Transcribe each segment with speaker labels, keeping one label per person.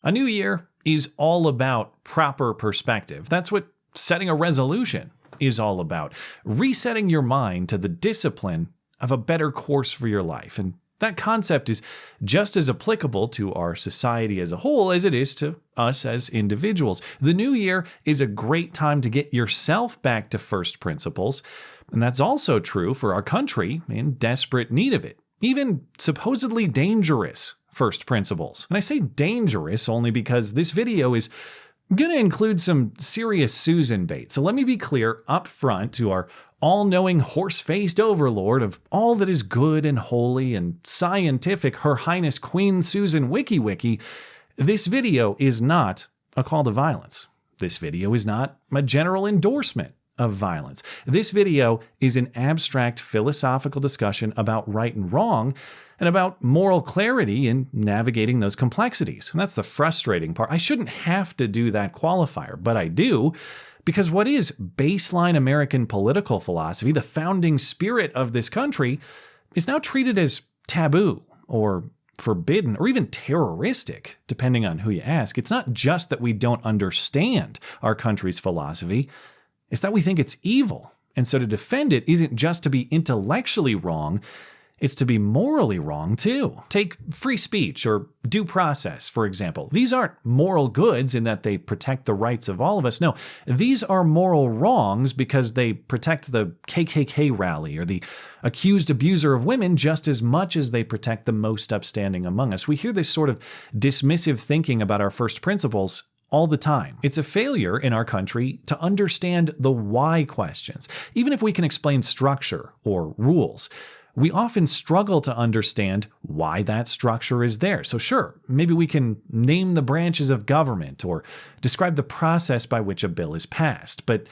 Speaker 1: A new year is all about proper perspective. That's what setting a resolution is all about. Resetting your mind to the discipline of a better course for your life. And that concept is just as applicable to our society as a whole as it is to us as individuals. The new year is a great time to get yourself back to first principles. And that's also true for our country in desperate need of it. Even supposedly dangerous first principles. And I say dangerous only because this video is going to include some serious Susan bait. So let me be clear up front to our all-knowing horse-faced overlord of all that is good and holy and scientific, Her Highness Queen Susan WikiWiki. This video is not a call to violence. This video is not a general endorsement of violence. This video is an abstract philosophical discussion about right and wrong and about moral clarity in navigating those complexities. And that's the frustrating part. I shouldn't have to do that qualifier, but I do, because what is baseline American political philosophy, the founding spirit of this country, is now treated as taboo or forbidden or even terroristic, depending on who you ask. It's not just that we don't understand our country's philosophy, it's that we think it's evil. And so to defend it isn't just to be intellectually wrong, it's to be morally wrong too. Take free speech or due process, for example. These aren't moral goods in that they protect the rights of all of us. No, these are moral wrongs because they protect the KKK rally or the accused abuser of women just as much as they protect the most upstanding among us. We hear this sort of dismissive thinking about our first principles all the time. It's a failure in our country to understand the why questions. Even if we can explain structure or rules, we often struggle to understand why that structure is there. So sure, maybe we can name the branches of government or describe the process by which a bill is passed, but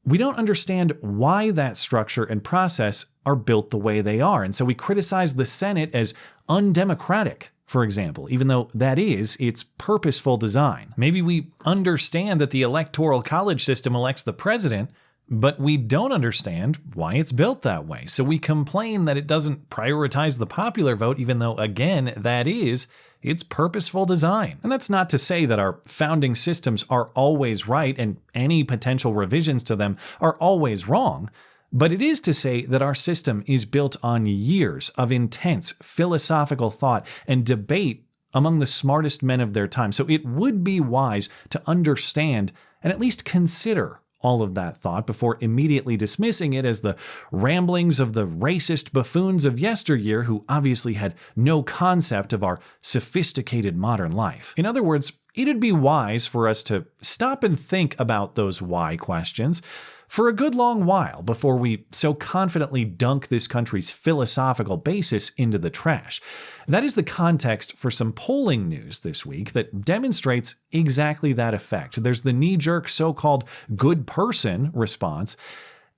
Speaker 1: we don't understand why that structure and process are built the way they are. And so we criticize the Senate as undemocratic, for example, even though that is its purposeful design. Maybe we understand that the Electoral College system elects the president, but we don't understand why it's built that way. So we complain that it doesn't prioritize the popular vote, even though, again, that is its purposeful design. And that's not to say that our founding systems are always right and any potential revisions to them are always wrong. But it is to say that our system is built on years of intense philosophical thought and debate among the smartest men of their time. So it would be wise to understand and at least consider all of that thought before immediately dismissing it as the ramblings of the racist buffoons of yesteryear who obviously had no concept of our sophisticated modern life. In other words, it'd be wise for us to stop and think about those why questions for a good long while before we so confidently dunk this country's philosophical basis into the trash. That is the context for some polling news this week that demonstrates exactly that effect. There's the knee-jerk so-called good person response,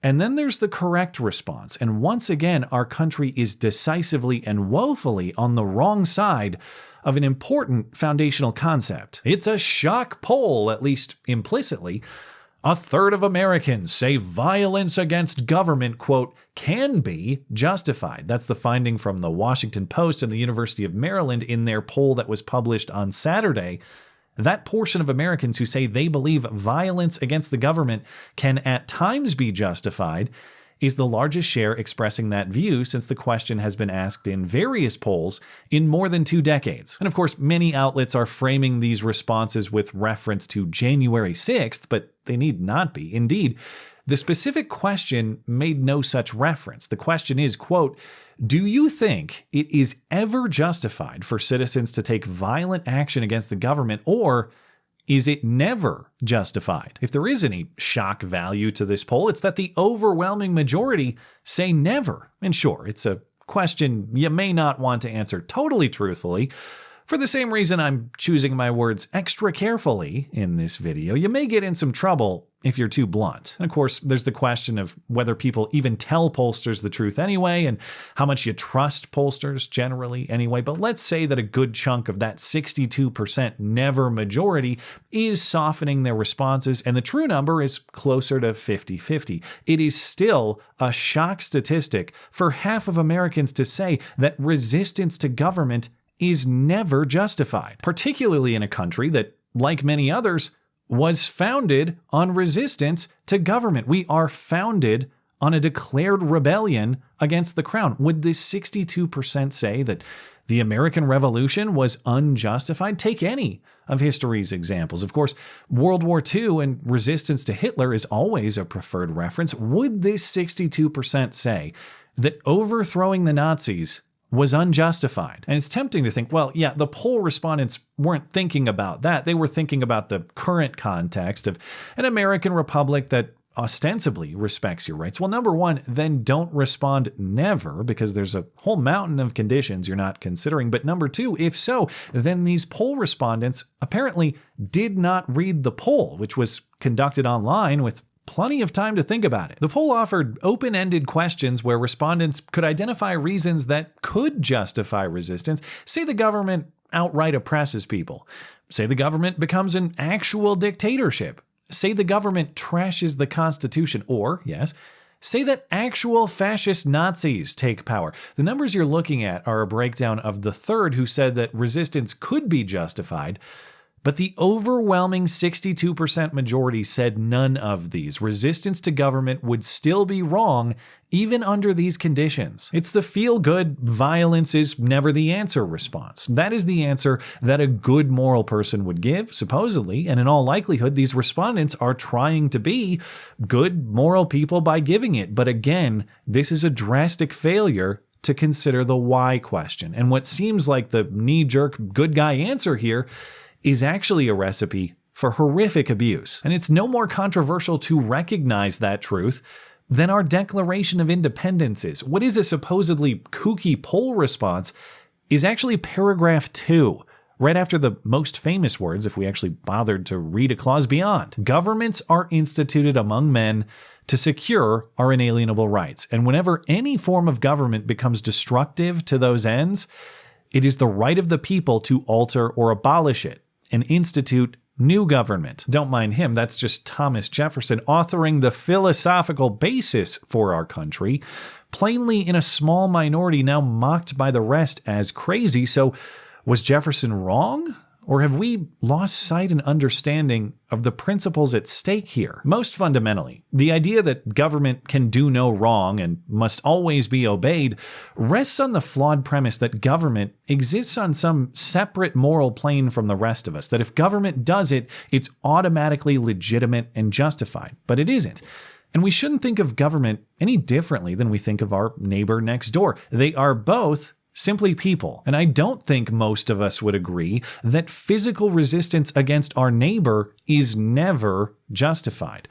Speaker 1: and then there's the correct response. And once again, our country is decisively and woefully on the wrong side of an important foundational concept. It's a shock poll, at least implicitly. A third of Americans say violence against government, quote, can be justified. That's the finding from the Washington Post and the University of Maryland in their poll that was published on Saturday. That portion of Americans who say they believe violence against the government can at times be justified is the largest share expressing that view since the question has been asked in various polls in more than 2 decades. And of course, many outlets are framing these responses with reference to January 6th, but they need not be. Indeed, the specific question made no such reference. The question is, quote, do you think it is ever justified for citizens to take violent action against the government, or is it never justified? If there is any shock value to this poll, it's that the overwhelming majority say never. And sure, it's a question you may not want to answer totally truthfully. For the same reason I'm choosing my words extra carefully in this video, you may get in some trouble if you're too blunt. And of course, there's the question of whether people even tell pollsters the truth anyway, and how much you trust pollsters generally anyway. But let's say that a good chunk of that 62% never majority is softening their responses, and the true number is closer to 50-50. It is still a shock statistic for half of Americans to say that resistance to government is never justified, particularly in a country that, like many others, was founded on resistance to government. We are founded on a declared rebellion against the crown. Would this 62% say that the American Revolution was unjustified? Take any of history's examples. Of course, World War II and resistance to Hitler is always a preferred reference. Would this 62% say that overthrowing the Nazis was unjustified? And it's tempting to think, well, yeah, the poll respondents weren't thinking about that. They were thinking about the current context of an American republic that ostensibly respects your rights. Well, number one, then don't respond never, because there's a whole mountain of conditions you're not considering. But number two, if so, then these poll respondents apparently did not read the poll, which was conducted online with plenty of time to think about it. The poll offered open-ended questions where respondents could identify reasons that could justify resistance. Say the government outright oppresses people. Say the government becomes an actual dictatorship. Say the government trashes the Constitution. Or, yes, say that actual fascist Nazis take power. The numbers you're looking at are a breakdown of the third who said that resistance could be justified, but the overwhelming 62% majority said none of these. Resistance to government would still be wrong even under these conditions. It's the feel-good, violence is never the answer response. That is the answer that a good moral person would give, supposedly, and in all likelihood, these respondents are trying to be good moral people by giving it. But again, this is a drastic failure to consider the why question. And what seems like the knee-jerk good guy answer here is actually a recipe for horrific abuse. And it's no more controversial to recognize that truth than our Declaration of Independence is. What is a supposedly kooky poll response is actually paragraph 2, right after the most famous words, if we actually bothered to read a clause beyond. Governments are instituted among men to secure our inalienable rights. And whenever any form of government becomes destructive to those ends, it is the right of the people to alter or abolish it and institute new government. Don't mind him, that's just Thomas Jefferson authoring the philosophical basis for our country, plainly in a small minority now mocked by the rest as crazy. So was Jefferson wrong? Or have we lost sight and understanding of the principles at stake here? Most fundamentally, the idea that government can do no wrong and must always be obeyed rests on the flawed premise that government exists on some separate moral plane from the rest of us, that if government does it, it's automatically legitimate and justified. But it isn't. And we shouldn't think of government any differently than we think of our neighbor next door. They are both simply people. And I don't think most of us would agree that physical resistance against our neighbor is never justified.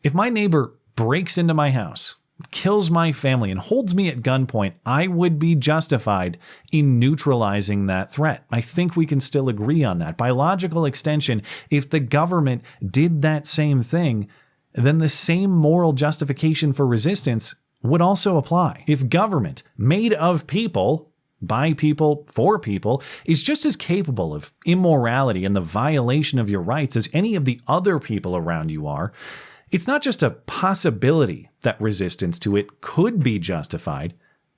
Speaker 1: If my neighbor breaks into my house, kills my family, and holds me at gunpoint, I would be justified in neutralizing that threat. I think we can still agree on that. By logical extension, if the government did that same thing, then the same moral justification for resistance would also apply. If government, made of people, by people, for people, is just as capable of immorality and the violation of your rights as any of the other people around you are, it's not just a possibility that resistance to it could be justified,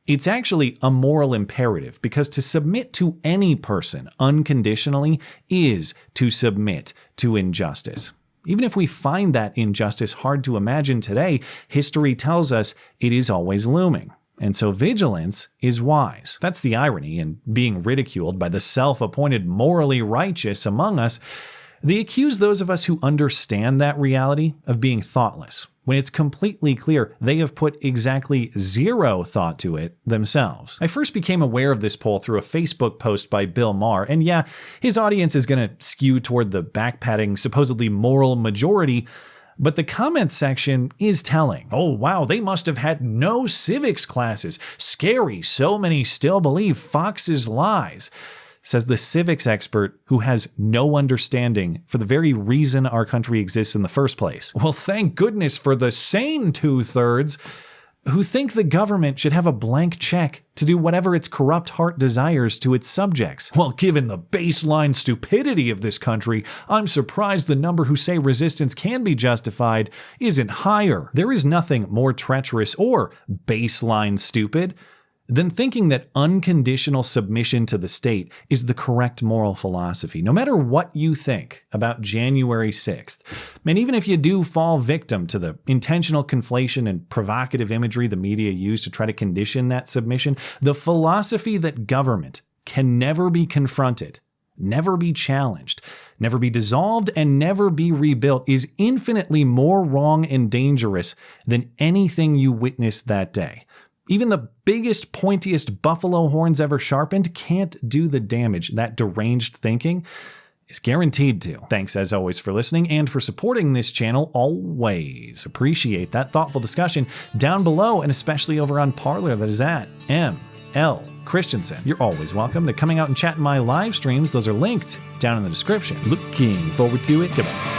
Speaker 1: it's actually a moral imperative, because to submit to any person unconditionally is to submit to injustice. Even if we find that injustice hard to imagine today, history tells us it is always looming. And so vigilance is wise. That's the irony in being ridiculed by the self-appointed morally righteous among us. They accuse those of us who understand that reality of being thoughtless, when it's completely clear they have put exactly zero thought to it themselves. I first became aware of this poll through a Facebook post by Bill Maher, and yeah, his audience is going to skew toward the backpatting, supposedly moral majority, but the comments section is telling. Oh, wow, they must have had no civics classes. Scary, so many still believe Fox's lies, says the civics expert who has no understanding for the very reason our country exists in the first place. Well, thank goodness for the sane 2/3 who think the government should have a blank check to do whatever its corrupt heart desires to its subjects. Well, given the baseline stupidity of this country, I'm surprised the number who say resistance can be justified isn't higher. There is nothing more treacherous or baseline stupid then thinking that unconditional submission to the state is the correct moral philosophy, no matter what you think about January 6th. And even if you do fall victim to the intentional conflation and provocative imagery the media use to try to condition that submission, the philosophy that government can never be confronted, never be challenged, never be dissolved, and never be rebuilt is infinitely more wrong and dangerous than anything you witnessed that day. Even the biggest, pointiest buffalo horns ever sharpened can't do the damage that deranged thinking is guaranteed to. Thanks as always for listening and for supporting this channel. Always appreciate that thoughtful discussion down below, and especially over on Parler. That is at ML Christiansen. You're always welcome to coming out and chat in my live streams. Those are linked down in the description. Looking forward to it. Goodbye.